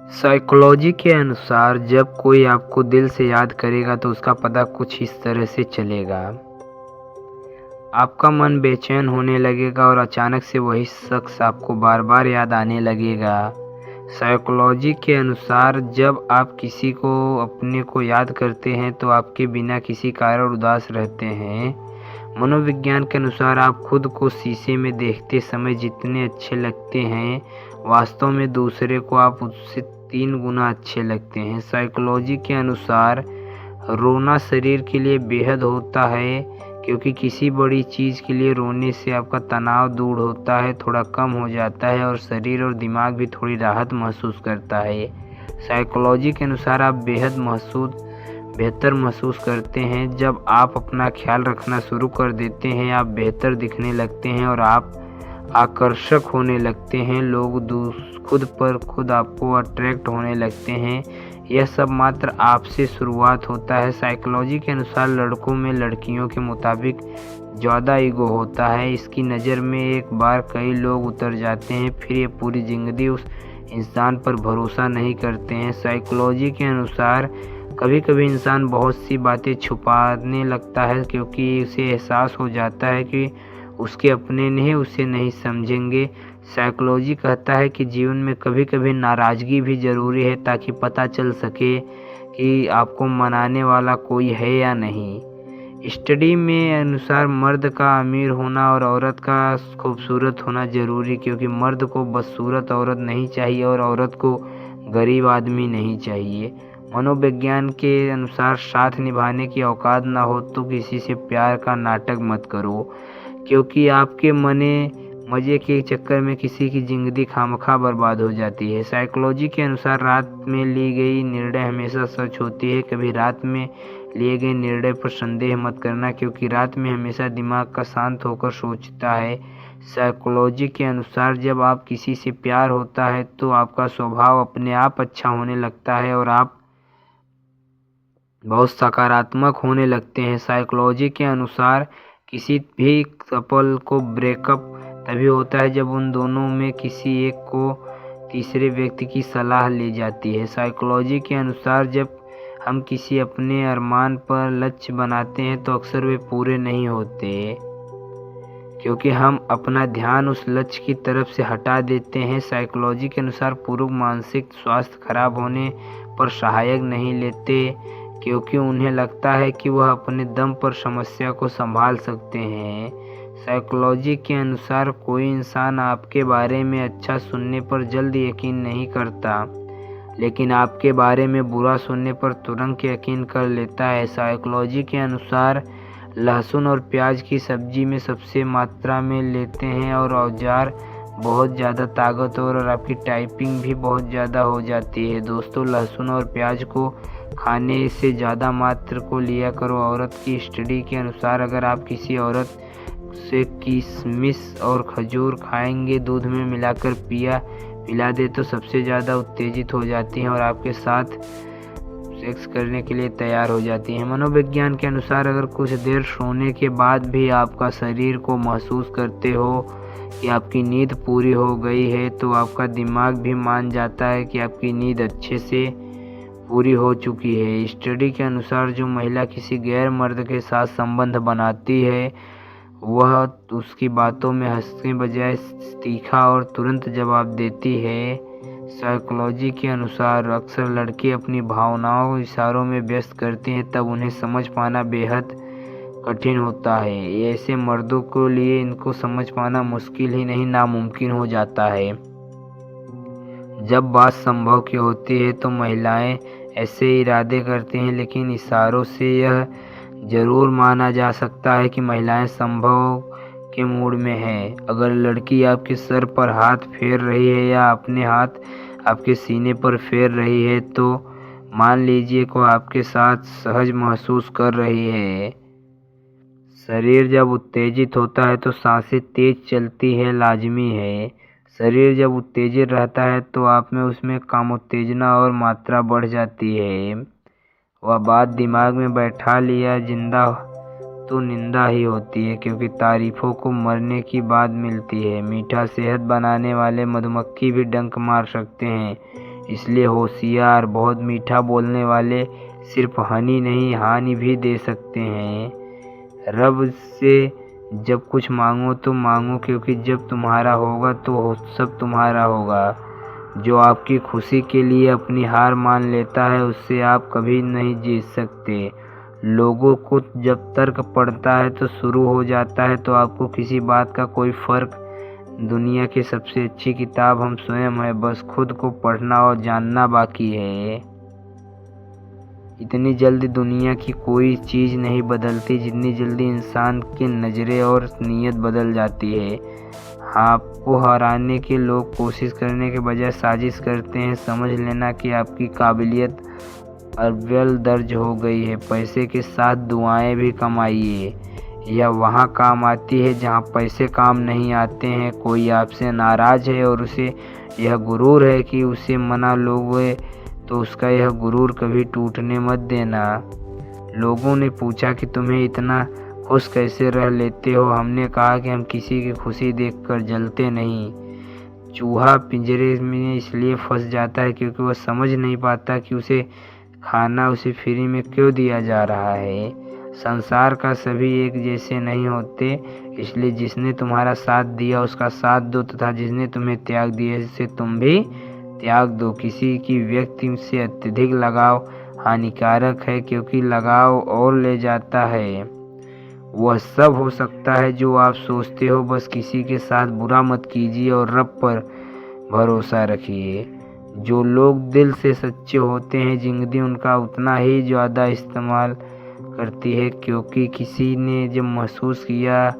Psychology के अनुसार जब कोई आपको दिल से याद करेगा तो उसका पता कुछ इस तरह से चलेगा। आपका मन बेचैन होने लगेगा और अचानक से वही शख्स आपको बार बार याद आने लगेगा। साइकोलॉजी के अनुसार जब आप किसी को अपने को याद करते हैं तो आपके बिना किसी कारण उदास रहते हैं। मनोविज्ञान के अनुसार आप खुद को शीशे में देखते समय जितने अच्छे लगते हैं, वास्तव में दूसरे को आप उससे 3 गुना अच्छे लगते हैं। साइकोलॉजी के अनुसार रोना शरीर के लिए बेहद होता है, क्योंकि किसी बड़ी चीज़ के लिए रोने से आपका तनाव दूर होता है, थोड़ा कम हो जाता है और शरीर और दिमाग भी थोड़ी राहत महसूस करता है। साइकोलॉजी के अनुसार आप बेहतर महसूस करते हैं जब आप अपना ख्याल रखना शुरू कर देते हैं। आप बेहतर दिखने लगते हैं और आप आकर्षक होने लगते हैं। लोग खुद आपको अट्रैक्ट होने लगते हैं। यह सब मात्र आपसे शुरुआत होता है। साइकोलॉजी के अनुसार लड़कों में लड़कियों के मुताबिक ज़्यादा ईगो होता है। इसकी नज़र में एक बार कई लोग उतर जाते हैं, फिर ये पूरी ज़िंदगी उस इंसान पर भरोसा नहीं करते हैं। साइकोलॉजी के अनुसार कभी कभी इंसान बहुत सी बातें छुपाने लगता है, क्योंकि उसे एहसास हो जाता है कि उसके अपने नहीं उसे नहीं समझेंगे। साइकोलॉजी कहता है कि जीवन में कभी कभी नाराज़गी भी ज़रूरी है, ताकि पता चल सके कि आपको मनाने वाला कोई है या नहीं। स्टडी में अनुसार मर्द का अमीर होना और औरत का खूबसूरत होना ज़रूरी, क्योंकि मर्द को बदसूरत औरत नहीं चाहिए और औरत को गरीब आदमी नहीं चाहिए। मनोविज्ञान के अनुसार साथ निभाने की औकात ना हो तो किसी से प्यार का नाटक मत करो, क्योंकि आपके मज़े के चक्कर में किसी की ज़िंदगी खामखा बर्बाद हो जाती है। साइकोलॉजी के अनुसार रात में ली गई निर्णय हमेशा सच होती है। कभी रात में लिए गए निर्णय पर संदेह मत करना, क्योंकि रात में हमेशा दिमाग का शांत होकर सोचता है। साइकोलॉजी के अनुसार जब आप किसी से प्यार होता है तो आपका स्वभाव अपने आप अच्छा होने लगता है और आप बहुत सकारात्मक होने लगते हैं। साइकोलॉजी के अनुसार किसी भी कपल को ब्रेकअप तभी होता है जब उन दोनों में किसी एक को तीसरे व्यक्ति की सलाह ली जाती है। साइकोलॉजी के अनुसार जब हम किसी अपने अरमान पर लक्ष्य बनाते हैं तो अक्सर वे पूरे नहीं होते, क्योंकि हम अपना ध्यान उस लक्ष्य की तरफ से हटा देते हैं। साइकोलॉजी के अनुसार पुरुष मानसिक स्वास्थ्य खराब होने पर सहायक नहीं लेते, क्योंकि उन्हें लगता है कि वह अपने दम पर समस्या को संभाल सकते हैं। साइकोलॉजी के अनुसार कोई इंसान आपके बारे में अच्छा सुनने पर जल्द यकीन नहीं करता, लेकिन आपके बारे में बुरा सुनने पर तुरंत यकीन कर लेता है। साइकोलॉजी के अनुसार लहसुन और प्याज की सब्जी में सबसे मात्रा में लेते हैं और औजार बहुत ज़्यादा ताकतवर और आपकी टाइपिंग भी बहुत ज़्यादा हो जाती है। दोस्तों, लहसुन और प्याज को खाने से ज़्यादा मात्रा को लिया करो। औरत की स्टडी के अनुसार अगर आप किसी औरत से किशमिश और खजूर खाएंगे, दूध में मिलाकर पिला दे तो सबसे ज़्यादा उत्तेजित हो जाती हैं और आपके साथ सेक्स करने के लिए तैयार हो जाती हैं। मनोविज्ञान के अनुसार अगर कुछ देर सोने के बाद भी आपका शरीर को महसूस करते हो कि आपकी नींद पूरी हो गई है, तो आपका दिमाग भी मान जाता है कि आपकी नींद अच्छे से पूरी हो चुकी है। स्टडी के अनुसार जो महिला किसी गैर मर्द के साथ संबंध बनाती है, वह उसकी बातों में हंसने बजाय तीखा और तुरंत जवाब देती है। साइकोलॉजी के अनुसार अक्सर लड़के अपनी भावनाओं को इशारों में व्यक्त करते हैं, तब उन्हें समझ पाना बेहद कठिन होता है। ऐसे मर्दों के लिए इनको समझ पाना मुश्किल ही नहीं नामुमकिन हो जाता है। जब बात संभव की होती है तो महिलाएं ऐसे इरादे करती हैं, लेकिन इशारों से यह जरूर माना जा सकता है कि महिलाएं संभव के मूड में है। अगर लड़की आपके सर पर हाथ फेर रही है या अपने हाथ आपके सीने पर फेर रही है, तो मान लीजिए को आपके साथ सहज महसूस कर रही है। शरीर जब उत्तेजित होता है तो सांसें तेज चलती है, लाजमी है। शरीर जब उत्तेजित रहता है तो आप में उसमें कामोत्तेजना और मात्रा बढ़ जाती है। वह बात दिमाग में बैठा लिया जिंदा तो निंदा ही होती है, क्योंकि तारीफों को मरने की बात मिलती है। मीठा सेहत बनाने वाले मधुमक्खी भी डंक मार सकते हैं। इसलिए होशियार, बहुत मीठा बोलने वाले सिर्फ हानि नहीं हानि भी दे सकते हैं। रब से जब कुछ मांगो तो मांगो, क्योंकि जब तुम्हारा होगा तो सब तुम्हारा होगा। जो आपकी खुशी के लिए अपनी हार मान लेता है उससे आप कभी नहीं जीत सकते। लोगों को जब तर्क पड़ता है तो शुरू हो जाता है तो आपको किसी बात का कोई फर्क। दुनिया की सबसे अच्छी किताब हम स्वयं है, बस खुद को पढ़ना और जानना बाकी है। इतनी जल्दी दुनिया की कोई चीज़ नहीं बदलती जितनी जल्दी इंसान की नज़रें और नीयत बदल जाती है। आपको हराने के लोग कोशिश करने के बजाय साजिश करते हैं। समझ लेना कि आपकी काबिलियत अव्वल दर्ज हो गई है। पैसे के साथ दुआएं भी कमाइए, यह वहाँ काम आती है जहाँ पैसे काम नहीं आते हैं। कोई आपसे नाराज़ है और उसे यह गुरूर है कि उसे मना लोगे तो उसका यह गुरूर कभी टूटने मत देना। लोगों ने पूछा कि तुम्हें इतना खुश कैसे रह लेते हो। हमने कहा कि हम किसी की खुशी देखकर जलते नहीं। चूहा पिंजरे में इसलिए फंस जाता है क्योंकि वह समझ नहीं पाता कि उसे खाना उसे फ्री में क्यों दिया जा रहा है। संसार का सभी एक जैसे नहीं होते, इसलिए जिसने तुम्हारा साथ दिया उसका साथ दो तथा जिसने तुम्हें त्याग दिया उसे तुम भी त्याग दो। किसी की व्यक्ति से अत्यधिक लगाव हानिकारक है, क्योंकि लगाव और ले जाता है। वह सब हो सकता है जो आप सोचते हो, बस किसी के साथ बुरा मत कीजिए और रब पर भरोसा रखिए। जो लोग दिल से सच्चे होते हैं जिंदगी उनका उतना ही ज़्यादा इस्तेमाल करती है, क्योंकि किसी ने जब महसूस किया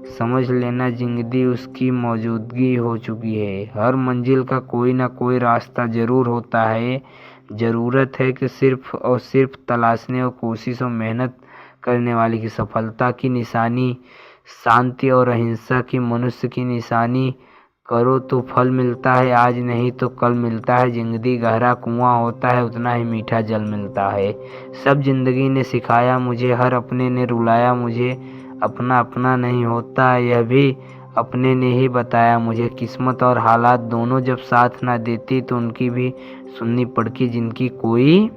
समझ लेना जिंदगी उसकी मौजूदगी हो चुकी है। हर मंजिल का कोई ना कोई रास्ता ज़रूर होता है। ज़रूरत है कि सिर्फ और सिर्फ तलाशने और कोशिश और मेहनत करने वाले की सफलता की निशानी शांति और अहिंसा की मनुष्य की निशानी। करो तो फल मिलता है, आज नहीं तो कल मिलता है। जिंदगी गहरा कुआं होता है, उतना ही मीठा जल मिलता है। सब जिंदगी ने सिखाया मुझे, हर अपने ने रुलाया मुझे। अपना अपना नहीं होता, यह भी अपने ने ही बताया मुझे। किस्मत और हालात दोनों जब साथ ना देती तो उनकी भी सुननी पड़ती, जिनकी कोई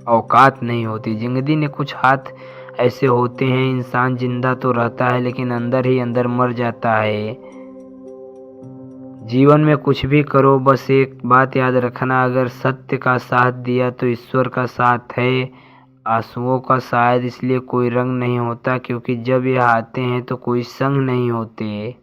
औकात नहीं होती। जिंदगी ने कुछ हाथ ऐसे होते हैं, इंसान जिंदा तो रहता है लेकिन अंदर ही अंदर मर जाता है। जीवन में कुछ भी करो, बस एक बात याद रखना, अगर सत्य का साथ दिया तो ईश्वर का साथ है। आंसुओं का शायद इसलिए कोई रंग नहीं होता क्योंकि जब यह आते हैं तो कोई संग नहीं होते।